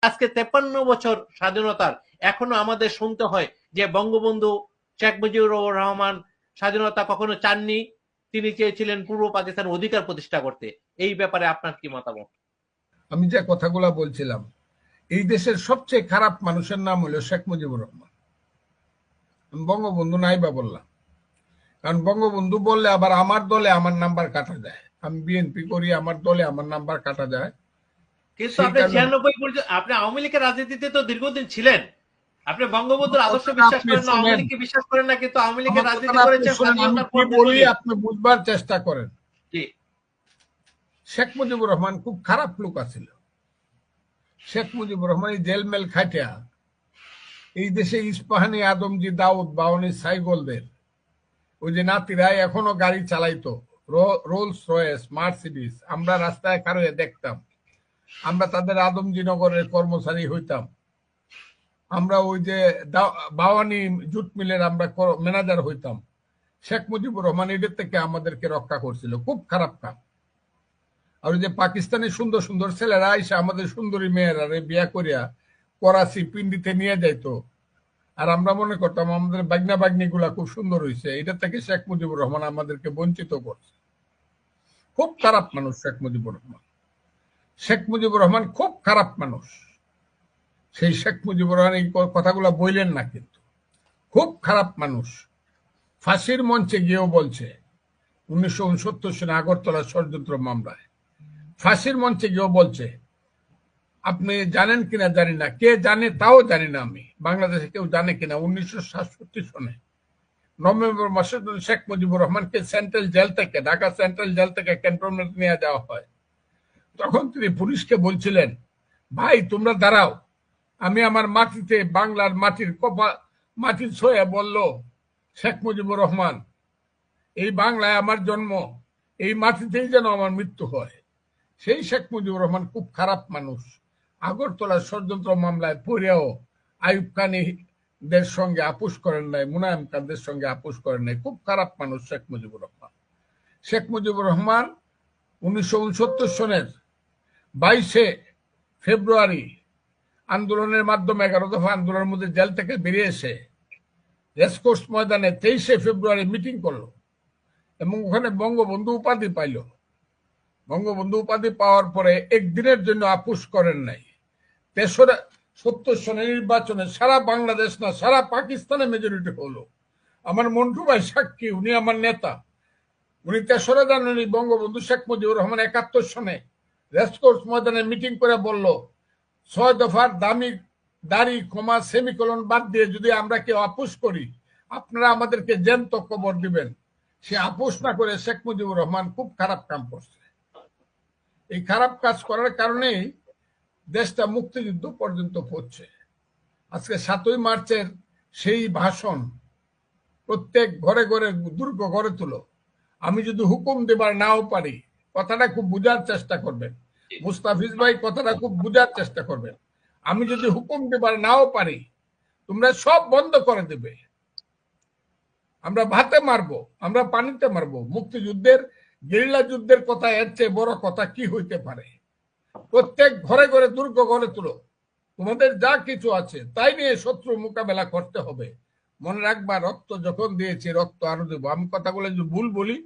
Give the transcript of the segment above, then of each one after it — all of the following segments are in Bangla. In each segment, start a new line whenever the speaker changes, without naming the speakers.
আজকে 53 বছর স্বাধীনতার এখনো আমাদের শুনতে হয় যে বঙ্গবন্ধু শেখ মুজিবুর রহমান স্বাধীনতা কখনো চাননি, তিনি চেয়েছিলেন পূর্ব পাকিস্তানের অধিকার প্রতিষ্ঠা করতে। এই ব্যাপারে আপনার কি মতামত?
আমি যে কথাগুলো বলছিলাম, এই দেশের সবচেয়ে খারাপ মানুষের নাম হলো শেখ মুজিবুর রহমান। আমি বঙ্গবন্ধু নাই বা বললাম, কারণ বঙ্গবন্ধু বললে আবার আমার দলে আমার নাম্বার কাটা যায়। আমি বিএনপি করি, আমার দলে আমার নাম্বার কাটা যায়।
কিন্তু
সেই
আপনি
কারণে
96 পর্যন্ত আপনি আওয়ামী লীগের রাজনীতিতে তো দীর্ঘদিন ছিলেন। আপনি বঙ্গবন্ধুর আদর্শ
কথাটা
বিশ্বাস
আপনি
করেন না, আওয়ামী
শোনেন,
লীগকে বিশ্বাস করেন না, কিন্তু আওয়ামী
আমার
লীগের রাজনীতি
কথাটা আপনি
করেছেন
শোনেন, আমি
স্বাধীনতার
কি
পর
বলি
দীর্ঘদিন।
আপনি বুঝবার চেষ্টা করেন।
জি।
শেখ মুজিবুর রহমান খুব খারাপ লোক আছিল। শেখ মুজিবুর রহমান জেলমেল খাটিয়া এই দেশে ইস্পাহানি আদমজি দাউদ বাওয়ানি সাইগলদের ওই যে নাতিরা এখনো গাড়ি চালাইতো, রোলস রয়েস মার্সিডিস, আমরা রাস্তায় কারোয় দেখতাম। আমরা তাদের আদমজিনগরের কর্মচারী হইতাম। আমরা ওই যে বাওয়ানি জুট মিলের আমরা ম্যানেজার হইতাম। শেখ মুজিবুর রহমান এদের থেকে আমাদেরকে রক্ষা করছিল। খুব খারাপ কাম। আর ওই যে পাকিস্তানি সুন্দর সুন্দর ছেলেরা এসে আমাদের সুন্দরী মেয়েরা বিয়া করিয়া করাচি পিন্ডিতে নিয়ে যাইতো, আর আমরা মনে করতাম আমাদের বাগনা বাগনি গুলা খুব সুন্দর হয়েছে। এটা থেকে শেখ মুজিবুর রহমান আমাদেরকে বঞ্চিত করছে। খুব খারাপ মানুষ শেখ মুজিবুর রহমান। শেখ মুজিবুর রহমান খুব খারাপ মানুষ। সেই শেখ মুজিবুর রহমান এই কথাগুলো বললেন না, কিন্তু খুব খারাপ মানুষ। ফাঁসির মঞ্চে গিয়েও বলছে 1969 সালে আগরতলা ষড়যন্ত্র মামলায় ফাঁসির মঞ্চে গিয়েও বলছে, আপনি জানেন কিনা জানি না, কে জানে তাও জানি না আমি, বাংলাদেশে কেউ জানে কিনা 1967 সনে নভেম্বর মাসে শেখ মুজিবুর রহমানকে সেন্ট্রাল জেল থেকে, ঢাকা সেন্ট্রাল জেল থেকে ক্যান্টনমেন্ট নিয়ে যাওয়া হয়। তখন তিনি পুলিশকে বলছিলেন, ভাই তোমরা দাঁড়াও, আমি আমার মাটিতে বাংলার মাটির ছয়ে বলল শেখ মুজিবুর রহমান, এই বাংলায় আমার জন্ম, এই মাটিতেই যেন আমার মৃত্যু হয়। সেই শেখ মুজিবুর রহমান খুব খারাপ মানুষ। আগরতলার ষড়যন্ত্র মামলায় পড়েও আইয়ুব খানিদের সঙ্গে আপোষ করেন নাই, মুনায়েম খানদের সঙ্গে আপোষ করেন নাই। খুব খারাপ মানুষ শেখ মুজিবুর রহমান। শেখ মুজিবুর রহমান 1969 সনের 22 ফেব্রুয়ারি আন্দোলনের মাধ্যমে 11 দফা আন্দোলনের মধ্যে জেল থেকে বেরিয়ে এসে রেসকোর্স ময়দানে 23 ফেব্রুয়ারি মিটিং করলো এবং ওখানে বঙ্গবন্ধু উপাধি পাইল। বঙ্গবন্ধু উপাধি পাওয়ার পরে একদিনের জন্য আপোষ করেন নাই। 70 সনের নির্বাচনে সারা বাংলাদেশ না সারা পাকিস্তানে মেজরিটি হলো। আমার মন্টু ভাই সাক্ষী, উনি আমার নেতা। উনি 3রা জানুয়ারি বঙ্গবন্ধু শেখ মুজিবুর রহমান 71 সনে রেসকোর্স ময়দানে মিটিং করে বলল, 6 দফার দাড়ি ক্ষমা সেমিকোলন বাদ দিয়ে যদি আমরা কেউ আপোষ করি আপনারা আমাদেরকে জ্যান্ত কবর দিবেন। সে আপোষ না করে শেখ মুজিবুর রহমান খুব খারাপ কাম করছে। এই খারাপ কাজ করার কারণেই দেশটা মুক্তিযুদ্ধ পর্যন্ত পড়ছে। আজকে 7ই মার্চের সেই ভাষণ প্রত্যেক ঘরে ঘরে দুর্গ গড়ে তুলো। আমি যদি হুকুম দেবার নাও পারি, কথাটা খুব বুঝার চেষ্টা করবেন। মুস্তাফিজ ভাই কথাটা খুব বুঝার চেষ্টা করবেন। আমি যদি হুকুম দেবার নাও পারি, তোমরা সব বন্ধ করে দেবে। আমরা ভাতে মারবো, আমরা পানিতে মারবো। মুক্তিযুদ্ধের গেরিলা যুদ্ধের কথা এর চেয়ে বড় কথা কি হইতে পারে? প্রত্যেক ঘরে ঘরে দুর্গ গড়ে তুলো। তোমাদের যা কিছু আছে তাই নিয়ে শত্রু মোকাবেলা করতে হবে। মনে রাখবা, রক্ত যখন দিয়েছি রক্ত আরো দেবো। আমি কথাগুলো যদি ভুল বলি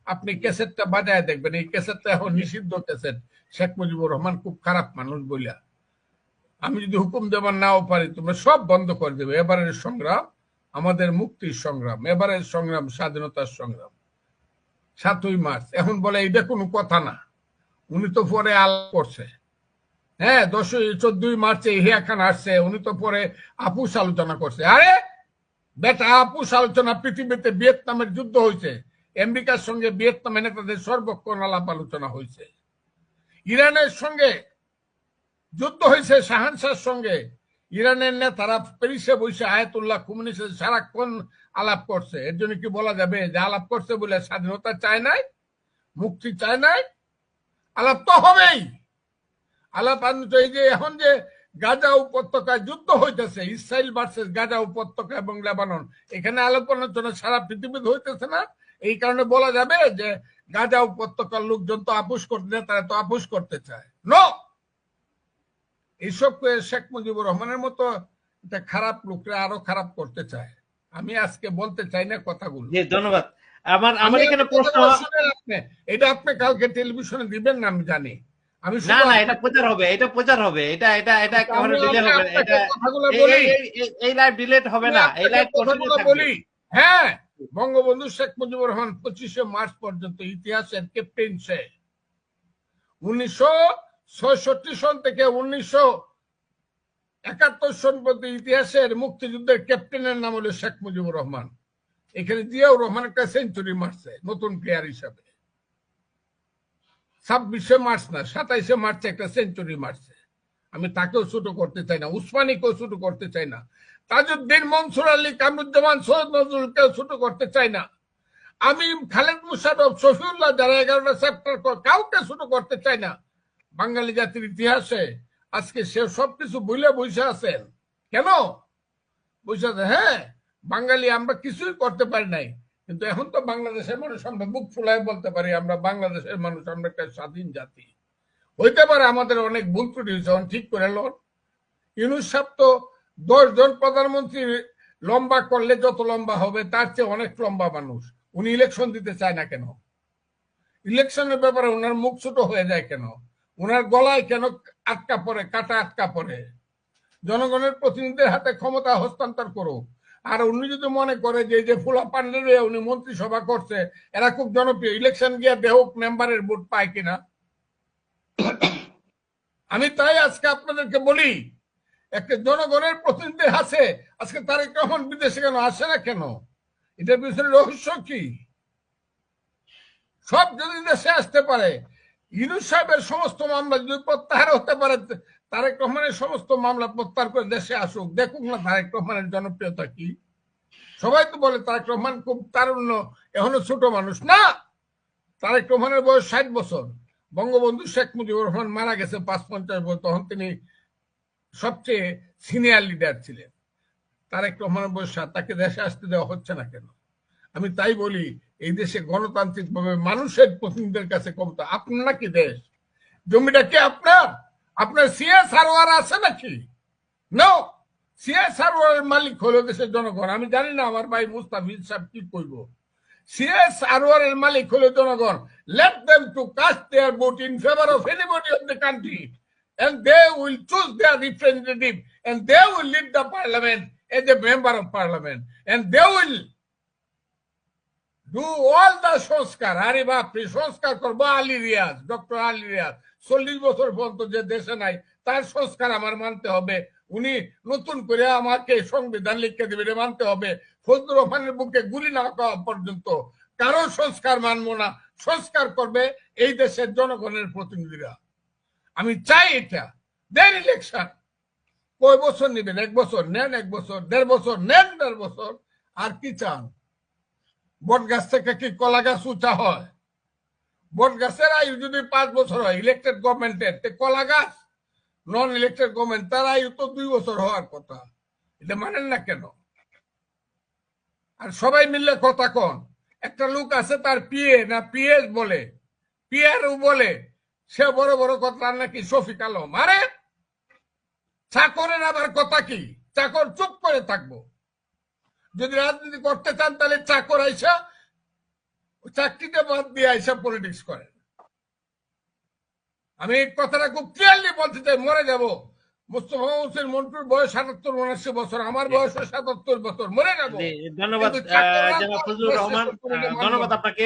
আপনি ক্যাসেটটা বাজায় দেখবেন। এই ক্যাসেটটা এখন নিষিদ্ধ ক্যাসেট। শেখ মুজিবুর রহমান খুব খারাপ মানুষ বলিয়া আমি যদি হুকুম দেবার নাও পারি তোমরা সব বন্ধ করে দেবে। এবারের সংগ্রাম আমাদের মুক্তির সংগ্রাম, এবারের সংগ্রাম স্বাধীনতার সংগ্রাম। 7ই মার্চ এখন বলে এটা কোনো কথা না, উনি তো পরে আলাপ করছে। হ্যাঁ, 14ই মার্চে হিয়া খান আসছে, উনি তো পরে আপুস আলোচনা করছে। আরে বেটা, আপুস আলোচনা পৃথিবীতে ভিয়েতনামের যুদ্ধ হয়েছে, আমেরিকার সঙ্গে ভিয়েতনামের নেতাদের সর্বক্ষণ আলাপ আলোচনা হয়েছে। ইরানের সঙ্গে যুদ্ধ হয়েছে, শাহানশাহর সঙ্গে। ইরানের নেতারা প্যারিসে বসে আয়াতুল্লাহ খুমেনির সাথে সারাক্ষণ আলাপ করছে। এর জন্য কি বলা যাবে যে আলাপ করছে বলে স্বাধীনতা চায় নাই, মুক্তি চায় নাই? আলাপ তো হবেই। আলাপ এই যে এখন যে গাজা উপত্যকায় যুদ্ধ হইতেছে, ইসরায়েল ভার্সেস গাজা উপত্যকা এবং লেবানন, এখানে আলাপ আলোচনা সারা পৃথিবীতে হইতেছে না? এই কারণে বলা যাবে যে গাজা উপত্যকার লোকজন তো আপোষ করতে, তারা তো আপোষ করতে চায়। নো, এইসব করে শেখ মুজিবুর রহমানের মতো একটা খারাপ লোকরা আরো খারাপ করতে চায়। আমি আজকে বলতে চাই না কথাগুলো।
জি ধন্যবাদ। আমার
আমি
আমার এখানে প্রশ্ন,
এটা আপনি কালকে টেলিভিশনে দিবেন না আমি জানি। আমি
না
শুধু
না এটা প্রচার হবে, এটা প্রচার হবে, এটা এটা এটা একেবারে ডিলে হবে না। এটা
কথাগুলো বলি,
এই লাইভ ডিলেট হবে না, এই লাইভ কন্টিনিউ থাকবে।
বলি হ্যাঁ, বঙ্গবন্ধু শেখ মুজিবুর রহমান 25শে মার্চ পর্যন্ত ইতিহাসের ক্যাপ্টেন সে। 1966 সন থেকে 1971 সন পর্যন্ত ইতিহাসের মুক্তিযুদ্ধের ক্যাপ্টেনের নাম হলো শেখ মুজিবুর রহমান। এখানে জিয়াউর রহমান একটা সেঞ্চুরি মারছে নতুন প্লেয়ার হিসাবে। 26শে মার্চ না 27শে মার্চে একটা সেঞ্চুরি মারছে। আমি তাকেও ছোট করতে চাই না, উসমানীকেও ছোট করতে চাই না, তাজউদ্দিন, মনসুর আলী, কামরুজ্জামান, সৈয়দ নজরুলকেও ছোট করতে চাই না, আমি খালেদ মুশাররফ, শফিউল্লাহ, যারা 11টা চ্যাপ্টার কাউকে ছোট করতে চাই না। বাঙালি জাতির ইতিহাসে আজকে সে সবকিছু ভুলে বসে আছেন কেন? বসে আছে হ্যাঁ বাঙালি আমরা কিছুই করতে পারি নাই, কিন্তু এখন তো বাংলাদেশের মানুষ আমরা বুক ফুলায় বলতে পারি আমরা বাংলাদেশের মানুষ, আমরা একটা স্বাধীন জাতি। হইতে পারে আমাদের অনেক ভুল ত্রুটি হয়েছে, ঠিক করে লোন। ইউনূস সাহেব তো 10 জন প্রধানমন্ত্রী লম্বা করলে যত লম্বা হবে তার চেয়ে অনেক লম্বা মানুষ। উনি ইলেকশন দিতে চায় না কেন? ইলেকশনের ব্যাপারে ওনার মুখ ছোট হয়ে যায় কেন? ওনার গলায় কেন আটকা পড়ে, কাটা আটকা পড়ে? জনগণের প্রতিনিধিদের হাতে ক্ষমতা হস্তান্তর করুক। আর উনি যদি মনে করে যে যে ফুলা পান্ডে উনি মন্ত্রিসভা করছে এরা খুব জনপ্রিয়, ইলেকশন গিয়ে দেহক মেম্বারের ভোট পায় কিনা। আমি তাই আজকে আপনাদেরকে বলি, একটা জনগণের প্রতিনিধি আছে, আজকে তারেক রহমান বিদেশে কেন আসে না কেন? এটার পিছনে রহস্য কি? সব যদি দেশে আসতে পারে, ইউনূস সাহেবের সমস্ত মামলা যদি প্রত্যাহার হতে পারে, তারেক রহমানের সমস্ত মামলা প্রত্যাহার করে দেশে আসুক, দেখুক না তারেক রহমানের জনপ্রিয়তা কি। সবাই তো বলে তারেক রহমান খুব তারুণ্য, এখনো ছোট মানুষ না। তারেক রহমানের বয়স 60 বছর। বঙ্গবন্ধু শেখ মুজিবুর রহমান মারা গেছে 55 বছর, তখন তিনি সবচেয়ে সিনিয়র লিডার ছিলেন। তারেক রহমানের বয়স, তাকে দেশে আসতে দেওয়া হচ্ছে না কেন? আমি তাই বলি, এই দেশে গণতান্ত্রিক ভাবে মানুষের প্রতিনিধিদের কাছে ক্ষমতা। আপনার নাকি দেশ? জমিটা কি আপনার? আপনার সিএস সারোয়ার আছে নাকি? নো, সিএস সারোয়ারের মালিক হলো দেশের জনগণ। আমি জানি না আমার ভাই মুস্তাফিজ সাহেব কি কইব। সিএস সারোয়ারের মালিক হলো জনগণ। Let them to cast their vote in favour of anybody of the country, and they will choose their representative, and they will lead the parliament as a member of parliament, and they will do all the সংস্কার। আরে বাপরে, সংস্কার করবো আলী রিয়াজ, ডক্টর আলী রিয়াজ 40 বছর পর্যন্ত যে দেশে নাই, তার সংস্কার আমার মানতে হবে। উনি নতুন করে আমাকে সংবিধান লিখে দেবে, এটা মানতে হবে। ফজলুর রহমানের বুকে গুলি না খাওয়া পর্যন্ত কারো সংস্কার মানবো না। সংস্কার করবে এই দেশের জনগণের প্রতিনিধিরা। আমি চাই এটা। দেন ইলেকশন। কয় বছর নেবেন? 1 বছর নেন, 1 বছর, 1.5 বছর নেন, 1.5 বছর। আর কি চান? বট গাছ থেকে কি কলা গাছ উঁচা হয়? বট গাছের আয়ু যদি 5 বছর হয় ইলেক্টেড গভর্নমেন্টের, কলা গাছ নন ইলেক্টেড গভর্নমেন্ট তার আয়ু তো 2 বছর হওয়ার কথা। এটা মানেন না কেন? আর সবাই মিললে কথা কন। একটা লোক আছে তার পিএ না পিএস বলে, পিআরও বলে, সে বড় বড় কথা নাকি শফিক আলম। আরে চাকরের আবার কথা কি? চাকর চুপ করে থাকবো। যদি রাজনীতি করতে চান তাহলে চাকর আইসা চাকরিটা বাদ দিয়ে আইসা পলিটিক্স করেন। আমি এই কথাটা খুব ক্লিয়ারলি বলতে চাই। মরে যাব। মোস্তফা হোসেন মন্টুর বয়স 77-79 বছর, আমার বয়স 77 বছর, মরে যাবো।
ধন্যবাদ জনাব ফজলুর রহমান, ধন্যবাদ আপনাকে।